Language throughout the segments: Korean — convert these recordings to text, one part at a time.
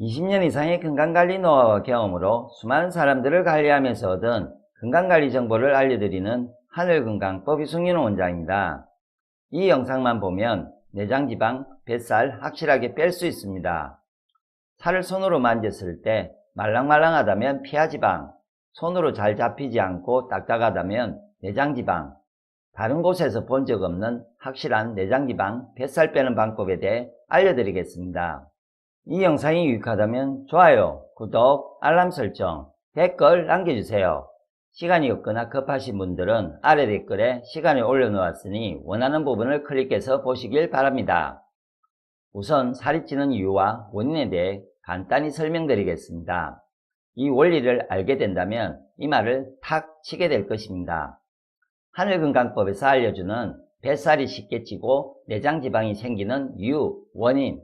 20년 이상의 건강관리 노하우와 경험으로 수많은 사람들을 관리하면서 얻은 건강관리 정보를 알려드리는 하늘건강법 이승윤 원장입니다. 이 영상만 보면 내장지방, 뱃살 확실하게 뺄 수 있습니다. 살을 손으로 만졌을 때 말랑말랑하다면 피하지방, 손으로 잘 잡히지 않고 딱딱하다면 내장지방, 다른 곳에서 본 적 없는 확실한 내장지방, 뱃살 빼는 방법에 대해 알려드리겠습니다. 이 영상이 유익하다면 좋아요, 구독, 알람 설정, 댓글 남겨주세요. 시간이 없거나 급하신 분들은 아래 댓글에 시간을 올려놓았으니 원하는 부분을 클릭해서 보시길 바랍니다. 우선 살이 찌는 이유와 원인에 대해 간단히 설명드리겠습니다. 이 원리를 알게 된다면 이 말을 탁 치게 될 것입니다. 하늘건강법에서 알려주는 뱃살이 쉽게 찌고 내장지방이 생기는 이유, 원인.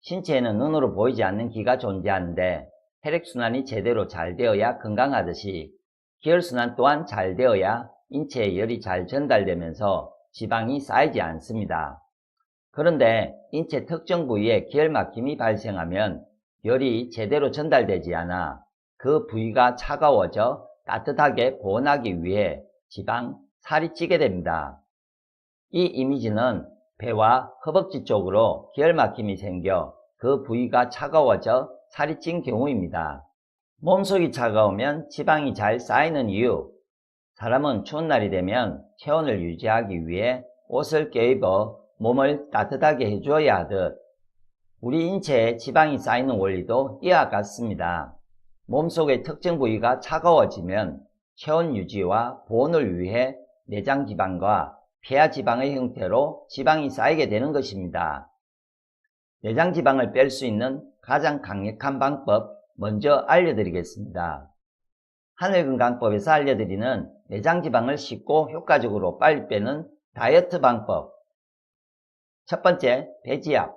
신체에는 눈으로 보이지 않는 기가 존재하는데 혈액순환이 제대로 잘 되어야 건강하듯이 기혈순환 또한 잘 되어야 인체에 열이 잘 전달되면서 지방이 쌓이지 않습니다. 그런데 인체 특정 부위에 기혈막힘이 발생하면 열이 제대로 전달되지 않아 그 부위가 차가워져 따뜻하게 보온하기 위해 지방, 살이 찌게 됩니다. 이 이미지는 배와 허벅지 쪽으로 기혈막힘이 생겨 그 부위가 차가워져 살이 찐 경우입니다. 몸속이 차가우면 지방이 잘 쌓이는 이유. 사람은 추운 날이 되면 체온을 유지하기 위해 옷을 껴입어 몸을 따뜻하게 해주어야 하듯 우리 인체에 지방이 쌓이는 원리도 이와 같습니다. 몸속의 특정 부위가 차가워지면 체온 유지와 보온을 위해 내장지방과 폐하지방의 형태로 지방이 쌓이게 되는 것입니다. 내장지방을 뺄 수 있는 가장 강력한 방법 먼저 알려드리겠습니다. 하늘건강법에서 알려드리는 내장지방을 쉽고 효과적으로 빨리 빼는 다이어트 방법. 첫 번째, 배지압.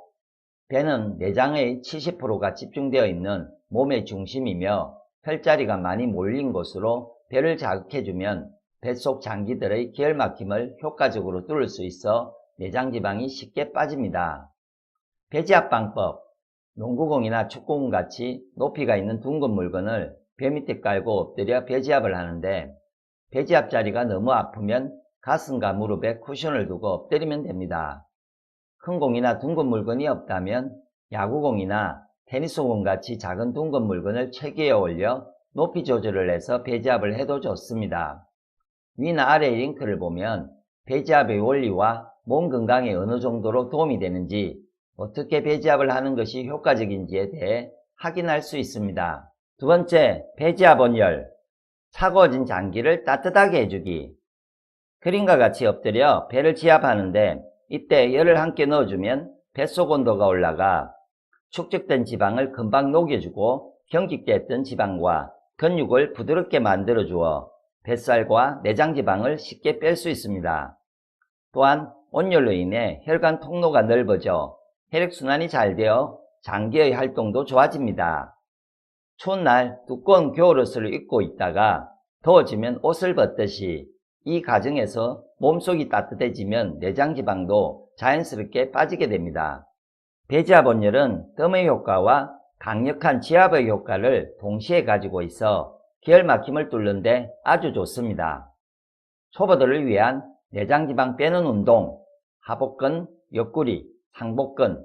배는 내장의 70%가 집중되어 있는 몸의 중심이며 혈자리가 많이 몰린 곳으로 배를 자극해주면 뱃속 장기들의 기혈막힘을 효과적으로 뚫을 수 있어 내장지방이 쉽게 빠집니다. 배지압 방법. 농구공이나 축구공 같이 높이가 있는 둥근 물건을 배 밑에 깔고 엎드려 배지압을 하는데 배지압 자리가 너무 아프면 가슴과 무릎에 쿠션을 두고 엎드리면 됩니다. 큰 공이나 둥근 물건이 없다면 야구공이나 테니스공 같이 작은 둥근 물건을 체계에 올려 높이 조절을 해서 배지압을 해도 좋습니다. 위나 아래의 링크를 보면 배지압의 원리와 몸 건강에 어느 정도로 도움이 되는지 어떻게 배지압을 하는 것이 효과적인지에 대해 확인할 수 있습니다. 두 번째, 배지압 온열. 차가워진 장기를 따뜻하게 해주기. 그림과 같이 엎드려 배를 지압하는데 이때 열을 함께 넣어주면 뱃속 온도가 올라가 축적된 지방을 금방 녹여주고 경직됐던 지방과 근육을 부드럽게 만들어주어 뱃살과 내장지방을 쉽게 뺄 수 있습니다. 또한 온열로 인해 혈관 통로가 넓어져 혈액순환이 잘 되어 장기의 활동도 좋아집니다. 추운 날 두꺼운 겨울옷을 입고 있다가 더워지면 옷을 벗듯이 이 과정에서 몸속이 따뜻해지면 내장지방도 자연스럽게 빠지게 됩니다. 배지압 온열은 뜸의 효과와 강력한 지압의 효과를 동시에 가지고 있어 기혈막힘을 뚫는 데 아주 좋습니다. 초보들을 위한 내장지방 빼는 운동, 하복근, 옆구리, 상복근.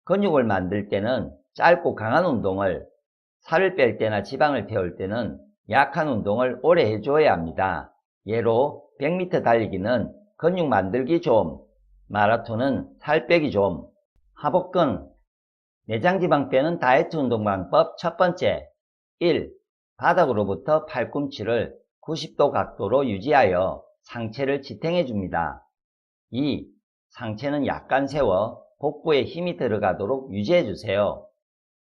근육을 만들 때는 짧고 강한 운동을, 살을 뺄 때나 지방을 태울 때는 약한 운동을 오래 해줘야 합니다. 예로 100m 달리기는 근육 만들기 좀, 마라톤은 살 빼기 좀. 하복근, 내장지방 빼는 다이어트 운동 방법 첫 번째. 1. 바닥으로부터 팔꿈치를 90도 각도로 유지하여 상체를 지탱해 줍니다. 2. 상체는 약간 세워 복부에 힘이 들어가도록 유지해 주세요.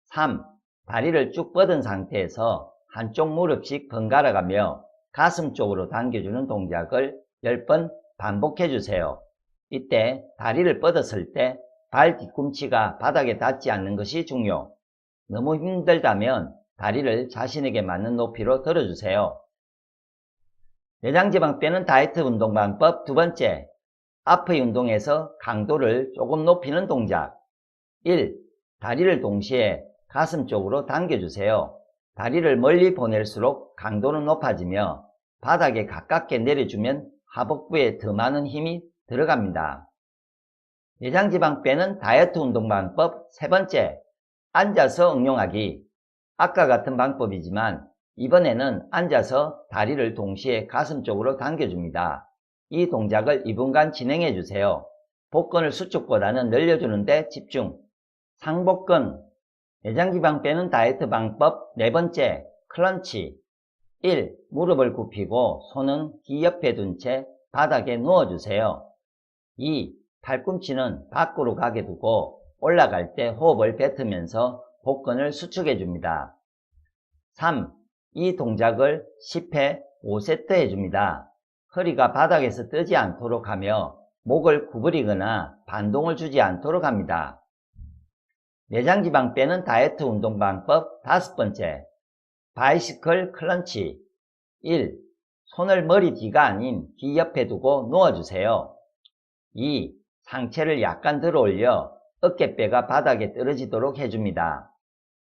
3. 다리를 쭉 뻗은 상태에서 한쪽 무릎씩 번갈아 가며 가슴 쪽으로 당겨주는 동작을 10번 반복해 주세요. 이때 다리를 뻗었을 때 발 뒤꿈치가 바닥에 닿지 않는 것이 중요. 너무 힘들다면 다리를 자신에게 맞는 높이로 들어주세요. 내장지방 빼는 다이어트 운동 방법 두 번째. 앞의 운동에서 강도를 조금 높이는 동작. 1. 다리를 동시에 가슴 쪽으로 당겨주세요. 다리를 멀리 보낼수록 강도는 높아지며 바닥에 가깝게 내려주면 하복부에 더 많은 힘이 들어갑니다. 내장지방 빼는 다이어트 운동 방법 세 번째, 앉아서 응용하기. 아까 같은 방법이지만 이번에는 앉아서 다리를 동시에 가슴 쪽으로 당겨줍니다. 이 동작을 2분간 진행해주세요. 복근을 수축보다는 늘려주는 데 집중. 상복근, 내장지방 빼는 다이어트 방법 네 번째, 클런치. 1. 무릎을 굽히고 손은 귀 옆에 둔 채 바닥에 누워주세요. 2. 팔꿈치는 밖으로 가게 두고 올라갈 때 호흡을 뱉으면서 복근을 수축해줍니다. 3. 이 동작을 10회 5세트 해줍니다. 허리가 바닥에서 뜨지 않도록 하며 목을 구부리거나 반동을 주지 않도록 합니다. 내장지방 빼는 다이어트 운동 방법 다섯 번째, 바이시클 클런치. 1. 손을 머리 뒤가 아닌 귀 옆에 두고 누워주세요. 2. 상체를 약간 들어 올려 어깨뼈가 바닥에 떨어지도록 해줍니다.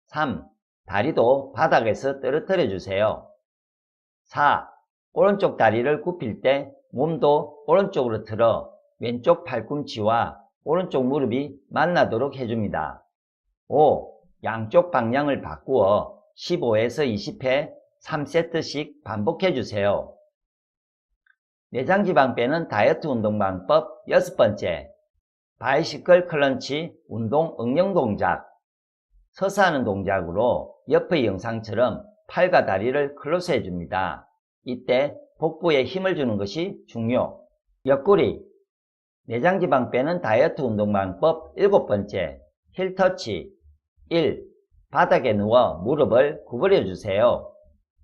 3. 다리도 바닥에서 떨어뜨려 주세요. 4. 오른쪽 다리를 굽힐 때 몸도 오른쪽으로 틀어 왼쪽 팔꿈치와 오른쪽 무릎이 만나도록 해줍니다. 5. 양쪽 방향을 바꾸어 15에서 20회 3세트씩 반복해 주세요. 내장지방 빼는 다이어트 운동 방법 여섯 번째, 바이시클 클런치 운동 응용 동작. 서서 하는 동작으로 옆의 영상처럼 팔과 다리를 클로스 해줍니다. 이때 복부에 힘을 주는 것이 중요. 옆구리. 내장지방 빼는 다이어트 운동 방법 일곱 번째, 힐터치. 1. 바닥에 누워 무릎을 구부려 주세요.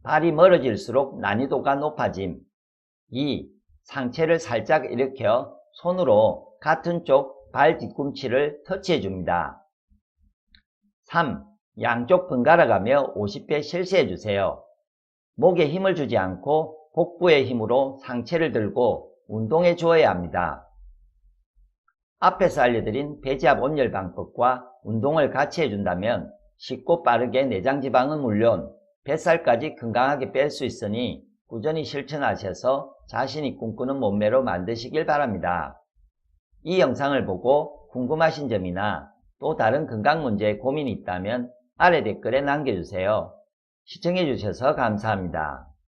발이 멀어질수록 난이도가 높아짐. 2. 상체를 살짝 일으켜 손으로 같은 쪽 발 뒤꿈치를 터치해 줍니다. 3. 양쪽 번갈아 가며 50회 실시해 주세요. 목에 힘을 주지 않고 복부의 힘으로 상체를 들고 운동해 주어야 합니다. 앞에서 알려드린 배지압 온열 방법과 운동을 같이 해준다면 쉽고 빠르게 내장지방은 물론 뱃살까지 건강하게 뺄 수 있으니 꾸준히 실천하셔서 자신이 꿈꾸는 몸매로 만드시길 바랍니다. 이 영상을 보고 궁금하신 점이나 또 다른 건강 문제에 고민이 있다면 아래 댓글에 남겨주세요. 시청해주셔서 감사합니다.